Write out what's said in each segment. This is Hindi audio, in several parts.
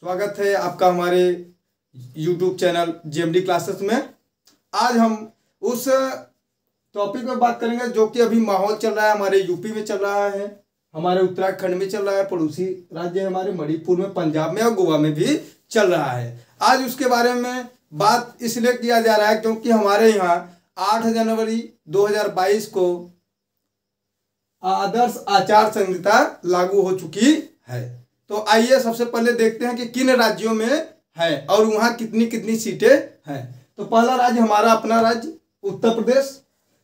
स्वागत है आपका हमारे YouTube चैनल JMD क्लासेस में। आज हम उस टॉपिक में बात करेंगे जो कि अभी माहौल चल रहा है, हमारे यूपी में चल रहा है, हमारे उत्तराखंड में चल रहा है, पड़ोसी राज्य है हमारे मणिपुर में, पंजाब में और गोवा में भी चल रहा है। आज उसके बारे में बात इसलिए किया जा रहा है क्योंकि हमारे यहाँ 8 जनवरी 2022 को आदर्श आचार संहिता लागू हो चुकी है। तो आइए सबसे पहले देखते हैं कि किन राज्यों में है और वहाँ कितनी कितनी सीटें हैं। तो पहला राज्य हमारा अपना राज्य उत्तर प्रदेश,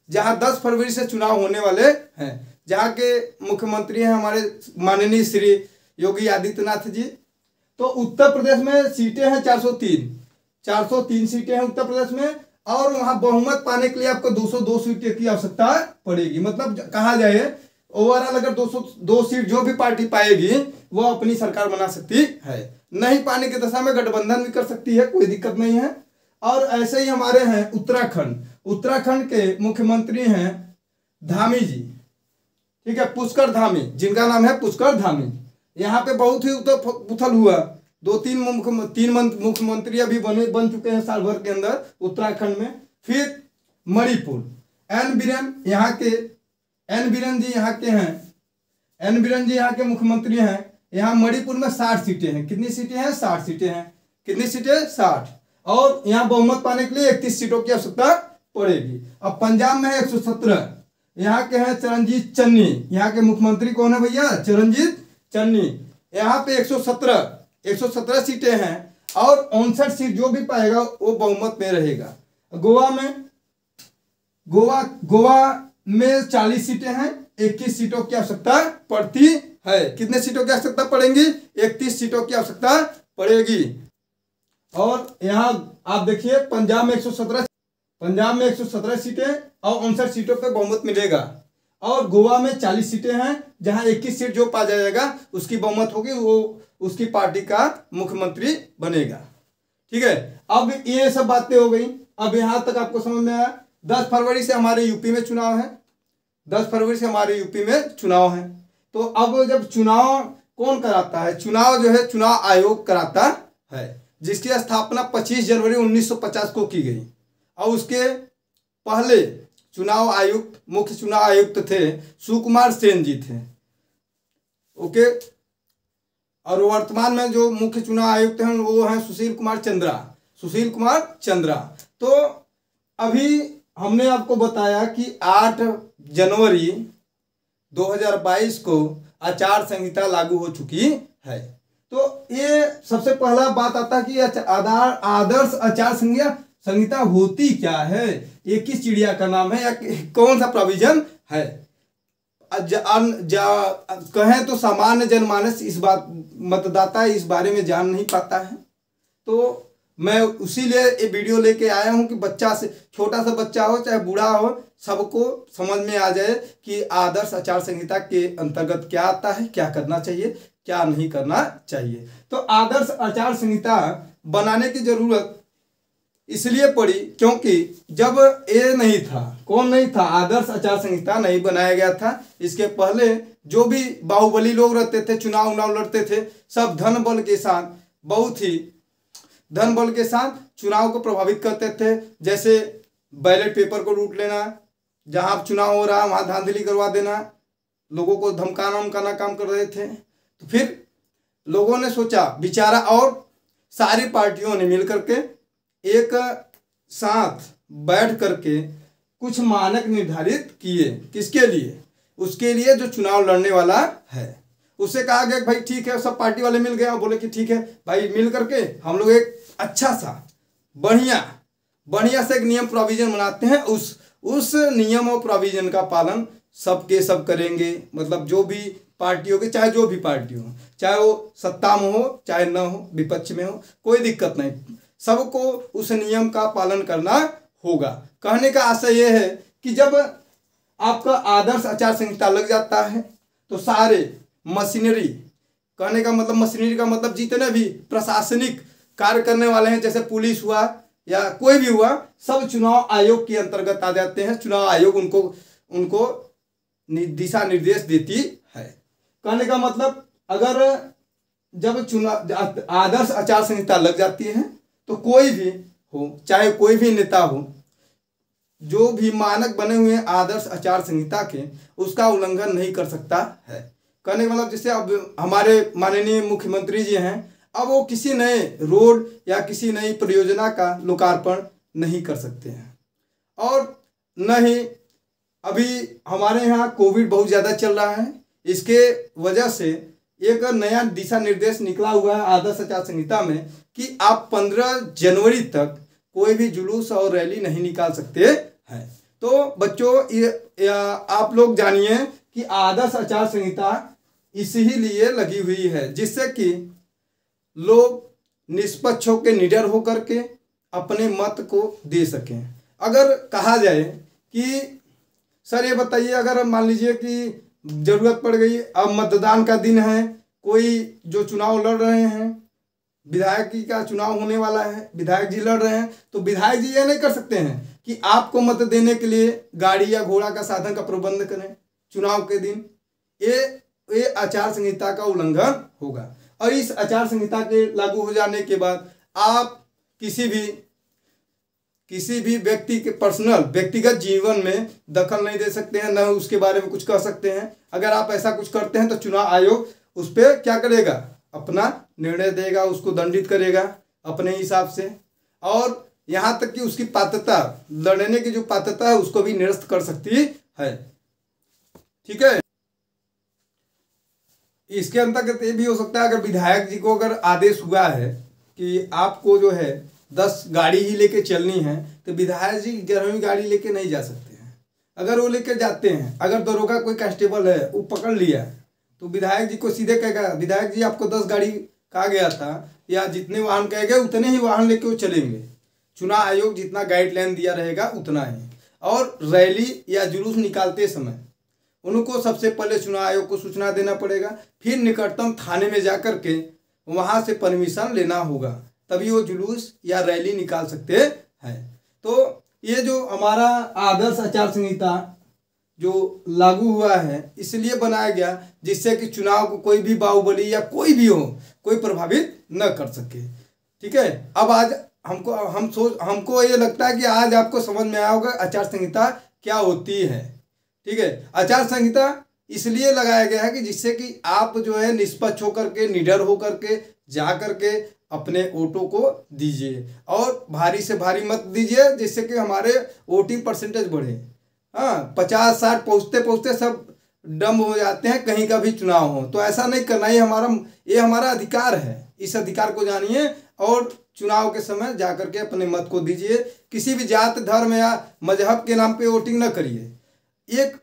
जहाँ 10 फरवरी से चुनाव होने वाले हैं, जहाँ के मुख्यमंत्री हैं हमारे माननीय श्री योगी आदित्यनाथ जी। तो उत्तर प्रदेश में सीटें हैं 403 सीटें हैं उत्तर प्रदेश में, और वहाँ बहुमत पाने के लिए आपको 202 सीटें की आवश्यकता पड़ेगी। मतलब कहा जाए ओवरऑल अगर 202 सीट जो भी पार्टी पाएगी वो अपनी सरकार बना सकती है। नहीं पाने की दशा में गठबंधन भी कर सकती है, कोई दिक्कत नहीं है। और ऐसे ही हमारे हैं उत्तराखंड के मुख्यमंत्री हैं धामी जी, ठीक है, पुष्कर धामी, जिनका नाम है पुष्कर धामी। यहाँ पे बहुत ही उथल हुआ, तीन मुख्यमंत्री अभी बन चुके हैं साल भर के अंदर उत्तराखंड में। फिर मणिपुर, एन बीरेन जी यहाँ के हैं, एन बीरेन जी यहाँ के मुख्यमंत्री हैं। यहाँ मणिपुर में 60 सीटें हैं। कितनी सीटें हैं? 60 सीटें हैं। कितनी सीटें? 60। और यहाँ बहुमत पाने के लिए 31 सीटों की आवश्यकता पड़ेगी। अब पंजाब में है 117, यहाँ के हैं चरणजीत चन्नी। यहाँ के मुख्यमंत्री कौन है भैया? चरणजीत चन्नी। यहाँ पे 117 सीटें हैं और 59 सीट जो भी पाएगा वो बहुमत में रहेगा। गोवा में 40 सीटें हैं, 21 सीटों की आवश्यकता पड़ती है। कितने सीटों की आवश्यकता पड़ेगी? 31 सीटों की आवश्यकता पड़ेगी। और यहाँ आप देखिए पंजाब में 117 सीटें और 59 सीटों पे बहुमत मिलेगा। और गोवा में 40 सीटें हैं, जहां 21 सीट जो पा जाएगा उसकी बहुमत होगी, वो उसकी पार्टी का मुख्यमंत्री बनेगा। ठीक है, अब ये सब बातें हो गई। अब यहां तक आपको समझ में आया। 10 फरवरी से हमारे यूपी में चुनाव है। 10 फरवरी से हमारे यूपी में चुनाव है। तो अब जब चुनाव कौन कराता है? चुनाव जो है चुनाव आयोग कराता है, जिसकी स्थापना 25 जनवरी 1950 को की गई। और उसके पहले मुख्य चुनाव आयुक्त थे सुकुमार सेन जी थे। ओके। और वर्तमान में जो मुख्य चुनाव आयुक्त हैं वो हैं सुशील कुमार चंद्रा। तो अभी हमने आपको बताया कि 8 जनवरी 2022 को आचार संहिता लागू हो चुकी है। तो ये सबसे पहला बात आता है कि आदर्श आचार संहिता होती क्या है, ये किस चिड़िया का नाम है या कौन सा प्रोविजन है। कहें तो सामान्य जनमानस मतदाता इस बारे में जान नहीं पाता है। तो मैं उसीलिए ये वीडियो लेके आया हूं कि बच्चा से छोटा सा बच्चा हो चाहे बूढ़ा हो, सबको समझ में आ जाए कि आदर्श आचार संहिता के अंतर्गत क्या आता है, क्या करना चाहिए, क्या नहीं करना चाहिए। तो आदर्श आचार संहिता बनाने की जरूरत इसलिए पड़ी क्योंकि जब ये नहीं था, कौन नहीं था, आदर्श आचार संहिता नहीं बनाया गया था। इसके पहले जो भी बाहुबली लोग रहते थे, चुनाव लड़ते थे, सब धन बल के साथ चुनाव को प्रभावित करते थे। जैसे बैलेट पेपर को लूट लेना, जहां चुनाव हो रहा वहां धांधली करवा देना, लोगों को धमकाना काम कर रहे थे। तो फिर लोगों ने सोचा विचारा और सारी पार्टियों ने मिलकर के एक साथ बैठ करके कुछ मानक निर्धारित किए। किसके लिए? उसके लिए जो चुनाव लड़ने वाला है। उससे कहा गया भाई ठीक है, सब पार्टी वाले मिल गए और बोले कि ठीक है भाई, मिल करके हम लोग एक अच्छा सा बढ़िया से एक नियम प्रोविजन बनाते हैं। उस नियम और प्रोविजन का पालन सब करेंगे। मतलब जो भी पार्टी होगी, चाहे जो भी पार्टी हो, चाहे वो सत्ता में हो चाहे न हो, विपक्ष में हो, कोई दिक्कत नहीं, सबको उस नियम का पालन करना होगा। कहने का आशय यह है कि जब आपका आदर्श आचार संहिता लग जाता है तो सारे मशीनरी, कहने का मतलब मशीनरी का मतलब जितने भी प्रशासनिक कार्य करने वाले हैं, जैसे पुलिस हुआ या कोई भी हुआ, सब चुनाव आयोग के अंतर्गत आ जाते हैं। चुनाव आयोग उनको दिशा निर्देश देती है। कहने का मतलब अगर जब चुनाव आदर्श आचार संहिता लग जाती है तो कोई भी हो, चाहे कोई भी नेता हो, जो भी मानक बने हुए हैं आदर्श आचार संहिता के, उसका उल्लंघन नहीं कर सकता है। कहने का मतलब जैसे अब हमारे माननीय मुख्यमंत्री जी हैं, अब वो किसी नए रोड या किसी नई परियोजना का लोकार्पण नहीं कर सकते हैं। और न ही अभी हमारे यहाँ कोविड बहुत ज़्यादा चल रहा है, इसके वजह से एक नया दिशा निर्देश निकला हुआ है आदर्श आचार संहिता में कि आप 15 जनवरी तक कोई भी जुलूस और रैली नहीं निकाल सकते हैं। तो बच्चों आप लोग जानिए कि आदर्श आचार संहिता इसीलिए लगी हुई है जिससे कि लोग निष्पक्ष होकर निडर होकर के अपने मत को दे सकें। अगर कहा जाए कि सर ये बताइए, अगर मान लीजिए कि जरूरत पड़ गई, अब मतदान का दिन है, कोई जो चुनाव लड़ रहे हैं, विधायक जी का चुनाव होने वाला है, विधायक जी लड़ रहे हैं, तो विधायक जी ये नहीं कर सकते हैं कि आपको मत देने के लिए गाड़ी या घोड़ा का साधन का प्रबंध करें चुनाव के दिन। ये आचार संहिता का उल्लंघन होगा। और इस आचार संहिता के लागू हो जाने के बाद आप किसी भी व्यक्ति के व्यक्तिगत जीवन में दखल नहीं दे सकते हैं, न उसके बारे में कुछ कह सकते हैं। अगर आप ऐसा कुछ करते हैं तो चुनाव आयोग उस पर क्या करेगा, अपना निर्णय देगा, उसको दंडित करेगा अपने हिसाब से, और यहाँ तक कि उसकी पात्रता, लड़ने की जो पात्रता है उसको भी निरस्त कर सकती है। ठीक है। इसके अंतर्गत ये भी हो सकता है, अगर विधायक जी को अगर आदेश हुआ है कि आपको जो है 10 गाड़ी ही लेके चलनी है, तो विधायक जी 11वीं गाड़ी लेके नहीं जा सकते हैं। अगर वो लेके जाते हैं, अगर दरोगा कोई कांस्टेबल है वो पकड़ लिया, तो विधायक जी को सीधे कहेगा, विधायक जी आपको 10 गाड़ी कहा गया था, या जितने वाहन कहे गए उतने ही वाहन लेके वो चलेंगे। चुनाव आयोग जितना गाइडलाइन दिया रहेगा उतना ही। और रैली या जुलूस निकालते समय उनको सबसे पहले चुनाव आयोग को सूचना देना पड़ेगा, फिर निकटतम थाने में जाकर के वहाँ से परमिशन लेना होगा, तभी वो जुलूस या रैली निकाल सकते हैं। तो ये जो हमारा आदर्श आचार संहिता जो लागू हुआ है इसलिए बनाया गया जिससे कि चुनाव को कोई भी बाहुबली या कोई भी हो, कोई प्रभावित न कर सके। ठीक है। अब आज हमको ये लगता है कि आज आपको समझ में आया होगा आचार संहिता क्या होती है। ठीक है। आचार संहिता इसलिए लगाया गया है कि जिससे कि आप जो है निष्पक्ष होकर के, निडर होकर के जा करके अपने वोटों को दीजिए, और भारी से भारी मत दीजिए, जिससे कि हमारे वोटिंग परसेंटेज बढ़े। हाँ, 50-60 पहुँचते सब डम हो जाते हैं कहीं का भी चुनाव हो, तो ऐसा नहीं करना। ये हमारा अधिकार है, इस अधिकार को जानिए और चुनाव के समय जाकर के अपने मत को दीजिए। किसी भी जात, धर्म या मजहब के नाम पे वोटिंग न करिए। एक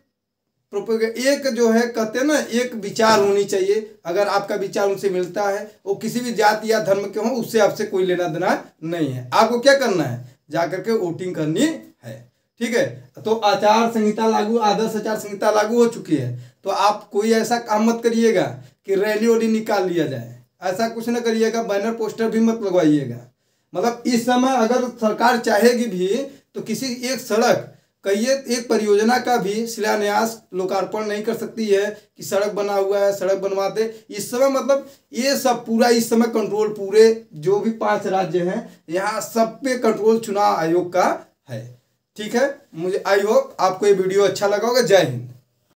जो है कहते हैं ना, एक विचार होनी चाहिए। अगर आपका विचार उनसे मिलता है, वो किसी भी जाति या धर्म के हो, उससे आपसे कोई लेना देना नहीं है। आपको क्या करना है, जाकर के वोटिंग करनी है। ठीक है। तो आचार संहिता लागू, आदर्श आचार संहिता लागू हो चुकी है, तो आप कोई ऐसा काम मत करिएगा कि रैली वैली निकाल लिया जाए, ऐसा कुछ न करिएगा। बैनर पोस्टर भी मत लगवाइएगा। मतलब इस समय अगर सरकार चाहेगी भी तो किसी एक सड़क, कहिए एक परियोजना का भी शिलान्यास, लोकार्पण नहीं कर सकती है कि सड़क बना हुआ है, सड़क बनवा दे। इस समय मतलब ये सब पूरा इस समय कंट्रोल, पूरे जो भी 5 राज्य हैं यहाँ सब पे कंट्रोल चुनाव आयोग का है। ठीक है। मुझे आई होप आपको ये वीडियो अच्छा लगा होगा। जय हिंद।